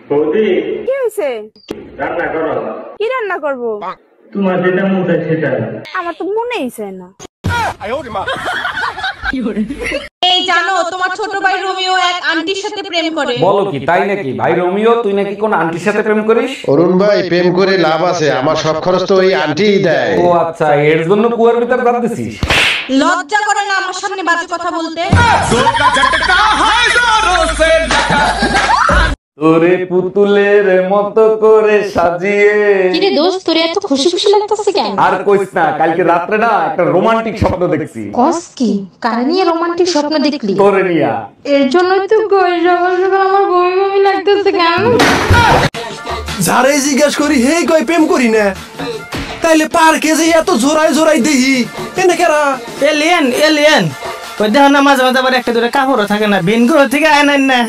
বৌদি কি হয়েছে? রান্না করো। কি রান্না করব? তোমার যেটা মন চায় সেটা। আমার তো মনেই চায় না। এই জানো তোমার ছোট ভাই রোমিও এক আন্টির সাথে প্রেম করে। বলো কি, তাই নাকি? ভাই রোমিও, তুই নাকি কোন আন্টির সাথে প্রেম করিস? অরুণ ভাই, প্রেম করে লাভ আছে? আমার সব খরচ তো ওই আন্টিই দেয়। ও আচ্ছা, এর জন্য কুয়ার ভিতর জান দিছিস? লজ্জা করে না আমার সামনে বাজে কথা বলতে? তোরে পুতুলের মতো করে সাজিয়ে। কিরে দোস্ত, তোর এত খুশি খুশি লাগতেছে কেন? আর কইস না, কালকে রাত্রে না একটা রোমান্টিক স্বপ্ন দেখছি। কস কি? কারে নিয়ে রোমান্টিক স্বপ্ন দেখলি? তোরে নিয়া। এর জন্যই তো কই সকাল সকাল আমার বমি বমি লাগতেছে কেন? যারে জিজ্ঞাস করি হে কই প্রেম করি না, তাইলে পার্কে যে এত জোরাই জোরাই দেহি এনে কেরা? এলিয়েন এলিয়েন ওই দেখো না, মাঝে মাঝে আবার একটা দুটো কাপড়ও থাকে না, ভিন থেকে আয় না।